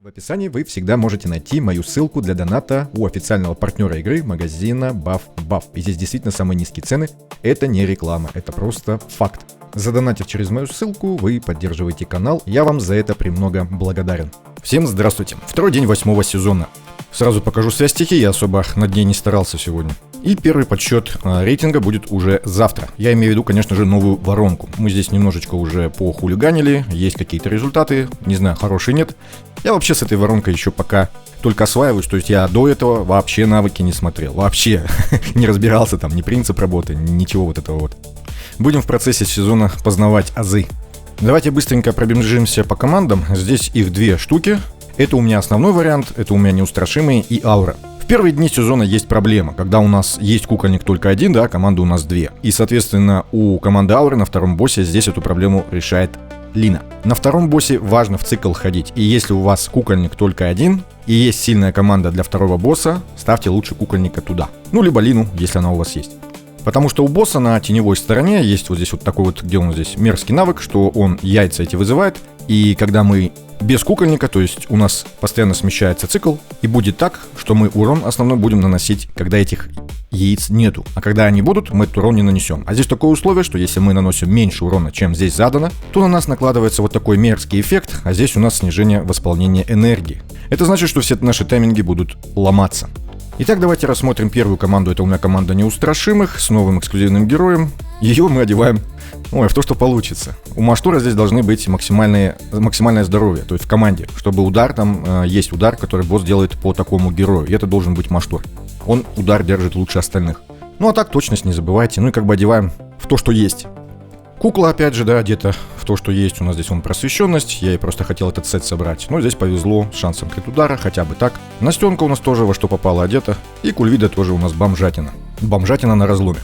В описании вы всегда можете найти мою ссылку для доната у официального партнера игры магазина BuffBuff. И здесь действительно самые низкие цены. Это не реклама, это просто факт. Задонатив через мою ссылку, вы поддерживаете канал. Я вам за это премного благодарен. Всем здравствуйте. Второй день 8-го сезона. Сразу покажу связь стихий, я особо над ней не старался сегодня. И первый подсчет рейтинга будет уже завтра. Я имею в виду, конечно же, новую воронку. Мы здесь немножечко уже похулиганили, есть какие-то результаты, не знаю, хорошие нет. Я вообще с этой воронкой еще пока только осваиваюсь, то есть я до этого вообще навыки не смотрел, вообще не разбирался там, ни принцип работы, ничего вот этого вот. Будем в процессе сезона познавать азы. Давайте быстренько пробежимся по командам, здесь их две штуки. Это у меня основной вариант, это у меня неустрашимые и аура. В первые дни сезона есть проблема, когда у нас есть кукольник только один, да, команда у нас две. И, соответственно, у команды ауры на втором боссе здесь эту проблему решает Лина. На втором боссе важно в цикл ходить, и если у вас кукольник только один, и есть сильная команда для второго босса, ставьте лучше кукольника туда. Ну, либо Лину, если она у вас есть. Потому что у босса на теневой стороне есть вот здесь вот такой вот, где он здесь, мерзкий навык, что он яйца эти вызывает, и когда мы без кукольника, то есть у нас постоянно смещается цикл, и будет так, что мы урон основной будем наносить, когда этих яиц нету. А когда они будут, мы этот урон не нанесем. А здесь такое условие, что если мы наносим меньше урона, чем здесь задано, то на нас накладывается вот такой мерзкий эффект, а здесь у нас снижение восполнения энергии. Это значит, что все наши тайминги будут ломаться. Итак, давайте рассмотрим первую команду. Это у меня команда неустрашимых с новым эксклюзивным героем. Ее мы одеваем в то, что получится. У Маштура здесь должны быть максимальное здоровье, то есть в команде, чтобы удар, там есть удар, который босс делает по такому герою, и это должен быть Маштур. Он удар держит лучше остальных. Ну а так, точность не забывайте, ну и как бы одеваем в то, что есть. Кукла, опять же, да, одета в то, что есть. У нас здесь просвещенность, я ей просто хотел этот сет собрать. Но здесь повезло с шансом крит удара, хотя бы так. Настенка у нас тоже во что попало одета. И Кульвида тоже у нас бомжатина. Бомжатина на разломе.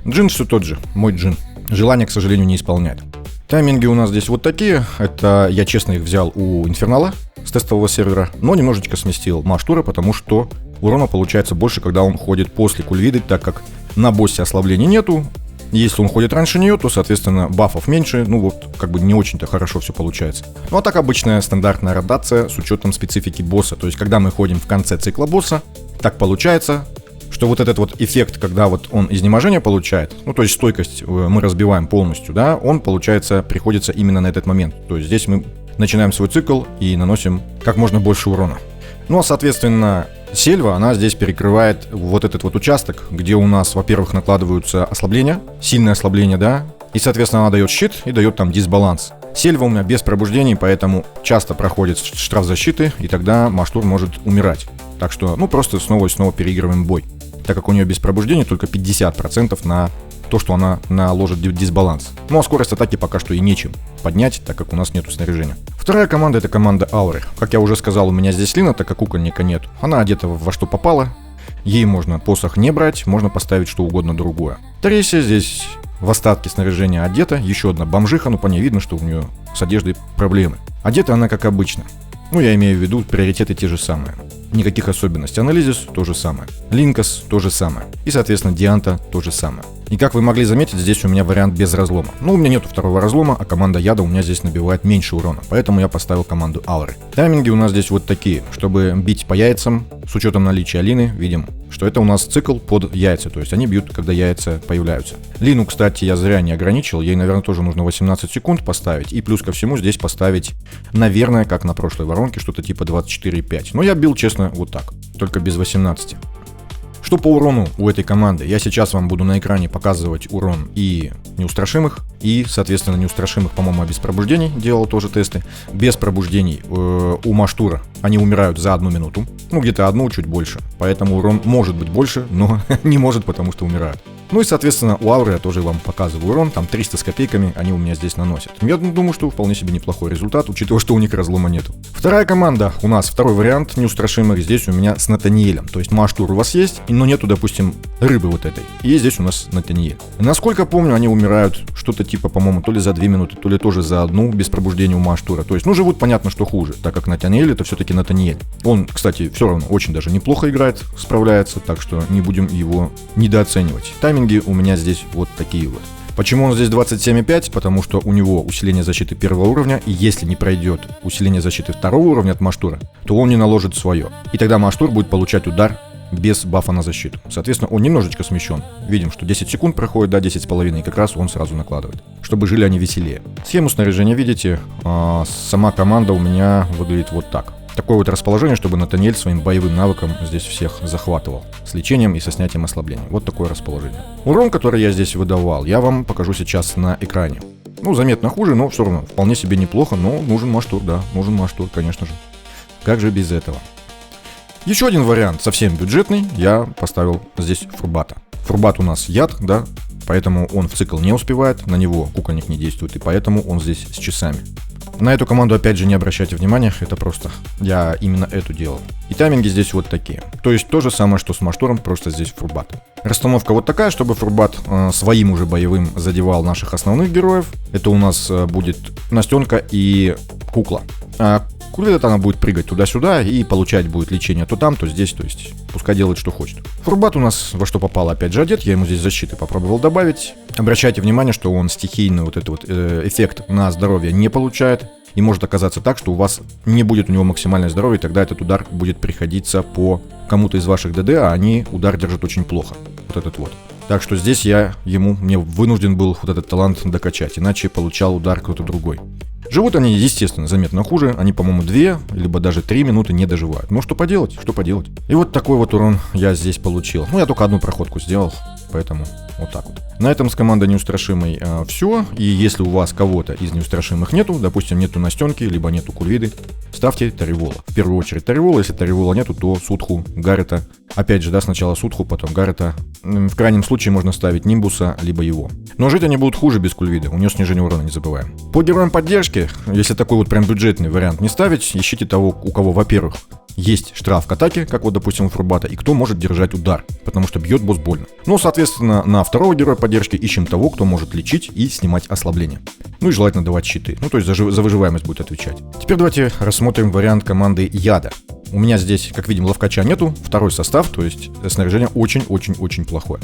Джин все тот же, мой джин. Желание, к сожалению, не исполняет. Тайминги у нас здесь вот такие. Это я честно их взял у Инфернала с тестового сервера, но немножечко сместил Маштура, потому что урона получается больше, когда он ходит после Кульвиды, так как на боссе ослабления нету. Если он ходит раньше нее, то, соответственно, бафов меньше, ну вот, как бы не очень-то хорошо все получается. Ну а так обычная стандартная ротация с учетом специфики босса. То есть, когда мы ходим в конце цикла босса, так получается, что вот этот вот эффект, когда вот он изнеможение получает, ну то есть стойкость мы разбиваем полностью, да, он, получается, приходится именно на этот момент. То есть здесь мы начинаем свой цикл и наносим как можно больше урона. Ну а, соответственно, Сельва, она здесь перекрывает вот этот вот участок, где у нас, во-первых, накладываются ослабления, сильное ослабление, да, и, соответственно, она дает щит и дает там дисбаланс. Сельва у меня без пробуждений, поэтому часто проходит штраф защиты, и тогда Маштур может умирать. Так что, ну, просто снова и снова переигрываем бой. Так как у нее без пробуждений только 50% на то, что она наложит дисбаланс. Ну а скорость атаки пока что и нечем поднять, так как у нас нету снаряжения. Вторая команда — это команда ауры. Как я уже сказал, у меня здесь Лина, так как кукольника нет. Она одета во что попало. Ей можно посох не брать, можно поставить что угодно другое. Трейси здесь в остатке снаряжения одета. Еще одна бомжиха, но по ней видно, что у нее с одеждой проблемы. Одета она как обычно. Ну, я имею в виду, приоритеты те же самые. Никаких особенностей. Анализис то же самое. Линкас то же самое. И, соответственно, Дианта то же самое. И как вы могли заметить, здесь у меня вариант без разлома. Ну, у меня нету второго разлома, а команда яда у меня здесь набивает меньше урона. Поэтому я поставил команду ауры. Тайминги у нас здесь вот такие. Чтобы бить по яйцам, с учетом наличия Лины, видим, что это у нас цикл под яйца. То есть они бьют, когда яйца появляются. Лину, кстати, я зря не ограничил. Ей, наверное, тоже нужно 18 секунд поставить. И плюс ко всему здесь поставить, наверное, как на прошлой воронке, что-то типа 24,5. Но я бил, честно, вот так. Только без 18. Что по урону у этой команды? Я сейчас вам буду на экране показывать урон и неустрашимых, и, соответственно, неустрашимых, по-моему, без пробуждений делал тоже тесты. Без пробуждений у Маштура они умирают за 1 минуту, ну где-то одну, чуть больше. Поэтому урон может быть больше, но не может, потому что умирают. Ну и, соответственно, у ауры я тоже вам показываю урон, там 300 с копейками они у меня здесь наносят. Я думаю, что вполне себе неплохой результат, учитывая, что у них разлома нету. Вторая команда, у нас второй вариант неустрашимых, здесь у меня с Натаниэлем. То есть Маштур у вас есть, но нету, допустим, рыбы вот этой. И здесь у нас Натаниэль. Насколько помню, они умирают что-то типа, по-моему, то ли за 2 минуты, то ли тоже за 1, без пробуждения у Маштура. То есть, ну, живут понятно, что хуже, так как Натаниэль это все-таки Натаниэль. Он, кстати, все равно очень даже неплохо играет, справляется, так что не будем его недооценивать. Тайминги у меня здесь вот такие вот. Почему он здесь 27,5? Потому что у него усиление защиты первого уровня, и если не пройдет усиление защиты второго уровня от Маштура, то он не наложит свое. И тогда Маштур будет получать удар без бафа на защиту. Соответственно, он немножечко смещен. Видим, что 10 секунд проходит, да, 10,5, и как раз он сразу накладывает, чтобы жили они веселее. Схему снаряжения видите, сама команда у меня выглядит вот так. Такое вот расположение, чтобы Натаниэль своим боевым навыком здесь всех захватывал. С лечением и со снятием ослаблений. Вот такое расположение. Урон, который я здесь выдавал, я вам покажу сейчас на экране. Ну, заметно хуже, но все равно вполне себе неплохо, но нужен Маштур, да, нужен Маштур, конечно же. Как же без этого? Еще один вариант, совсем бюджетный, я поставил здесь Фурбата. Фурбат у нас яд, да, поэтому он в цикл не успевает, на него кукольник не действует, и поэтому он здесь с часами. На эту команду опять же не обращайте внимания, это просто я именно эту делал. И тайминги здесь вот такие. То есть то же самое, что с Маштуром, просто здесь Фурбат. Расстановка вот такая, чтобы Фурбат своим уже боевым задевал наших основных героев. Это у нас будет Настенка и Кукла. Кулида она будет прыгать туда-сюда и получать будет лечение то там, то здесь, то есть пускай делает, что хочет. Фурбат у нас во что попало опять же одет, я ему здесь защиты попробовал добавить. Обращайте внимание, что он стихийный вот этот вот эффект на здоровье не получает. И может оказаться так, что у вас не будет у него максимальное здоровье, и тогда этот удар будет приходиться по кому-то из ваших ДД, а они удар держат очень плохо. Вот этот вот. Так что здесь мне вынужден был вот этот талант докачать, иначе получал удар кто-то другой. Живут они, естественно, заметно хуже. Они, по-моему, 2, либо даже 3 минуты не доживают. Ну, что поделать, что поделать. И вот такой вот урон я здесь получил. Ну, я только одну проходку сделал, поэтому вот так вот. На этом с командой Неустрашимой все. И если у вас кого-то из Неустрашимых нету, допустим, нету Настенки, либо нету Кульвиды, ставьте Таривола. В первую очередь Таривола. Если Таривола нету, то Судху, Гаррета. Опять же, да, сначала Судху, потом Гаррета. В крайнем случае можно ставить Нимбуса, либо его. Но жить они будут хуже без Кульвиды. У нее снижение урона, не забываем. По героям поддержки, если такой вот прям бюджетный вариант не ставить, ищите того, у кого, во-первых, есть штраф к атаке, как вот, допустим, у Фурбата, и кто может держать удар, потому что бьет босс больно. Ну, соответственно, на второго героя поддержки ищем того, кто может лечить и снимать ослабление. Ну и желательно давать щиты, ну то есть за выживаемость будет отвечать. Теперь давайте рассмотрим вариант команды Яда. У меня здесь, как видим, ловкача нету, второй состав, то есть снаряжение очень-очень-очень плохое.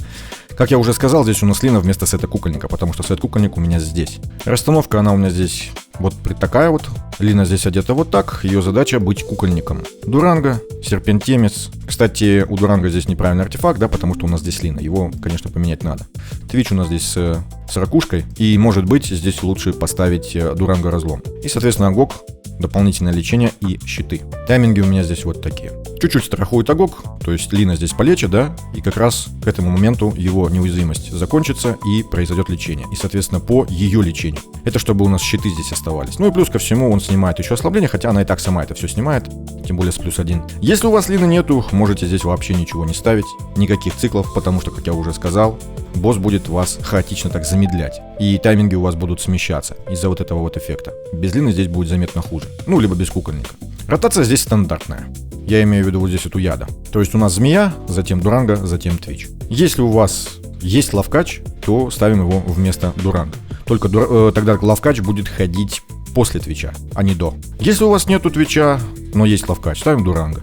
Как я уже сказал, здесь у нас Лина вместо сета кукольника, потому что сет кукольник у меня здесь. Расстановка, она у меня здесь вот такая вот. Лина здесь одета вот так, ее задача быть кукольником. Дуранго, серпентемец. Кстати, у Дуранго здесь неправильный артефакт, да, потому что у нас здесь Лина, его, конечно, поменять надо. Твич у нас здесь с ракушкой, и, может быть, здесь лучше поставить Дуранго разлом. И, соответственно, Агок, дополнительное лечение и щиты. Тайминги у меня здесь вот такие. Чуть-чуть страхует Агок, то есть Лина здесь полечит, да, и как раз к этому моменту его неуязвимость закончится и произойдет лечение. И, соответственно, по ее лечению. Это чтобы у нас щиты здесь оставались. Ну и плюс ко всему он снимает еще ослабление, хотя она и так сама это все снимает, тем более с +1. Если у вас Лины нету, можете здесь вообще ничего не ставить, никаких циклов, потому что, как я уже сказал, босс будет вас хаотично так замедлять. И тайминги у вас будут смещаться из-за вот этого вот эффекта. Без Лины здесь будет заметно хуже. Ну, либо без кукольника. Ротация здесь стандартная. Я имею в виду вот здесь эту Яда. То есть у нас Змея, затем Дуранго, затем Твич. Если у вас есть ловкач, то ставим его вместо Дуранго. Только тогда ловкач будет ходить после Твича, а не до. Если у вас нету Твича, но есть ловкач, ставим Дуранго.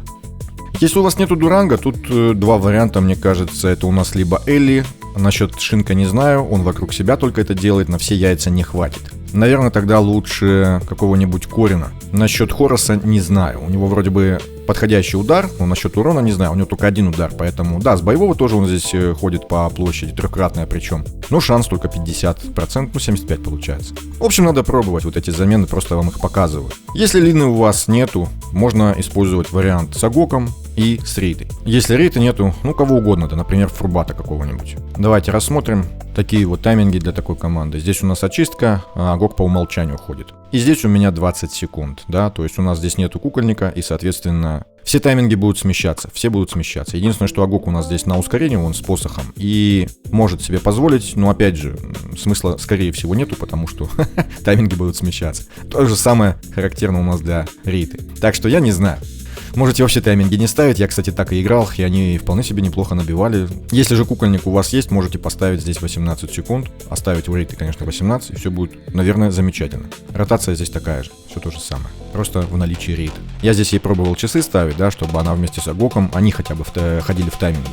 Если у вас нету Дуранго, тут два варианта, мне кажется. Это у нас либо Элли. Насчет Шинка не знаю, он вокруг себя только это делает, на все яйца не хватит. Наверное, тогда лучше какого-нибудь Корина. Насчет Хороса не знаю, у него вроде бы подходящий удар, но насчет урона не знаю, у него только один удар, поэтому, да, с боевого тоже он здесь ходит по площади, трехкратная причем, но шанс только 50%, ну 75 получается. В общем, надо пробовать вот эти замены, просто вам их показываю. Если Лины у вас нету, можно использовать вариант с Агоком и с Рейтой. Если Рейта нету, ну кого угодно, да, например, Фурбата какого-нибудь. Давайте рассмотрим такие вот тайминги для такой команды. Здесь у нас очистка, а Агок по умолчанию ходит. И здесь у меня 20 секунд, да, то есть у нас здесь нету кукольника, и, соответственно, все тайминги будут смещаться, все будут смещаться. Единственное, что Агок у нас здесь на ускорении, он с посохом, и может себе позволить, но, опять же, смысла, скорее всего, нету, потому что тайминги будут смещаться. То же самое характерно у нас для Риты. Так что я не знаю. Можете вообще тайминги не ставить, я, кстати, так и играл, и они вполне себе неплохо набивали. Если же кукольник у вас есть, можете поставить здесь 18 секунд, оставить у Рейты, конечно, 18, и все будет, наверное, замечательно. Ротация здесь такая же, все то же самое, просто в наличии Рейты. Я здесь ей пробовал часы ставить, да, чтобы она вместе с Агоком, они хотя бы ходили в тайминге.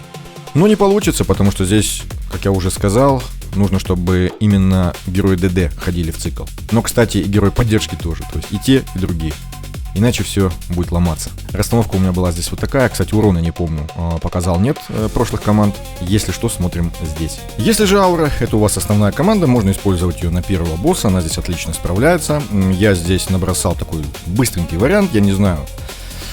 Но не получится, потому что здесь, как я уже сказал, нужно, чтобы именно герои ДД ходили в цикл. Но, кстати, и герои поддержки тоже, то есть и те, и другие. Иначе все будет ломаться. Расстановка у меня была здесь вот такая. Кстати, урона не помню, показал нет прошлых команд. Если что, смотрим здесь. Если же аура, это у вас основная команда, можно использовать ее на первого босса. Она здесь отлично справляется. Я здесь набросал такой быстренький вариант, я не знаю.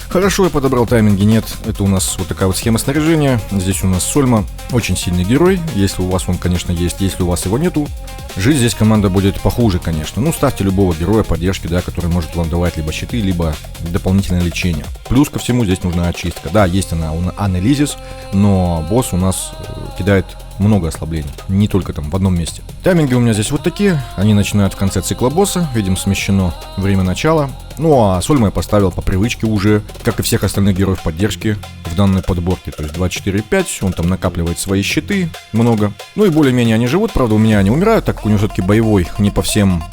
Хорошо, я подобрал тайминги, нет. Это у нас вот такая вот схема снаряжения. Здесь у нас Сольма, очень сильный герой. Если у вас он, конечно, есть, если у вас его нету, жить здесь команда будет похуже, конечно. Ну, ставьте любого героя поддержки, да, который может вам давать либо щиты, либо дополнительное лечение. Плюс ко всему здесь нужна очистка. Да, есть она анализис, но босс у нас кидает много ослаблений, не только там в одном месте. Тайминги у меня здесь вот такие, они начинают в конце цикла босса, видим, смещено время начала. Ну а Сольма я поставил по привычке уже, как и всех остальных героев поддержки в данной подборке. То есть 2, 4, 5, он там накапливает свои щиты много. Ну и более-менее они живут, правда у меня они умирают, так как у него все-таки боевой не по всем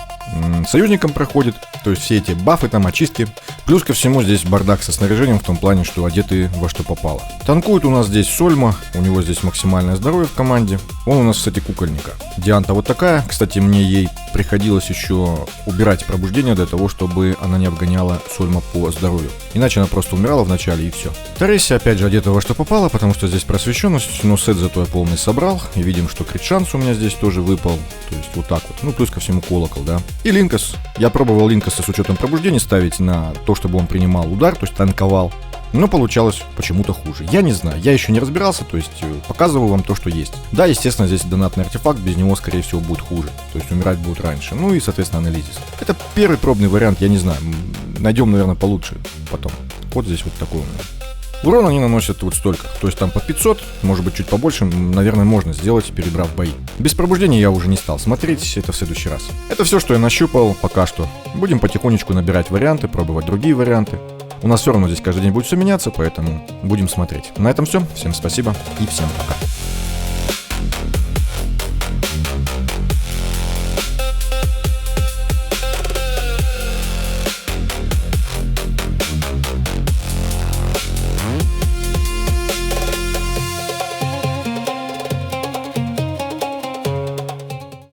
союзникам проходит. То есть все эти бафы, там очистки. Плюс ко всему здесь бардак со снаряжением в том плане, что одеты во что попало. Танкует у нас здесь Сольма, у него здесь максимальное здоровье в команде. Он у нас, кстати, кукольника. Дианта вот такая, кстати, мне ей приходилось еще убирать пробуждение для того, чтобы она не обгоняла Сольма по здоровью. Иначе она просто умирала в начале и все. Тареси опять же одета во что попало, потому что здесь просвещенность, но сет зато я полный собрал. И видим, что крит шанс у меня здесь тоже выпал. То есть вот так вот. Ну плюс ко всему колокол, да. И Линкас. Я пробовал Линкаса с учетом пробуждения ставить на то, чтобы он принимал удар, то есть танковал. Но получалось почему-то хуже. Я не знаю, я еще не разбирался, то есть показываю вам то, что есть. Да, естественно, здесь донатный артефакт, без него, скорее всего, будет хуже. То есть умирать будут раньше. Ну и, соответственно, анализис. Это первый пробный вариант, я не знаю. Найдем, наверное, получше потом. Вот здесь вот такой у меня. Урон они наносят вот столько, то есть там по 500, может быть чуть побольше, наверное, можно сделать, перебрав бои. Без пробуждения я уже не стал смотреть, это в следующий раз. Это все, что я нащупал пока что. Будем потихонечку набирать варианты, пробовать другие варианты. У нас все равно здесь каждый день будет все меняться, поэтому будем смотреть. На этом все, всем спасибо и всем пока.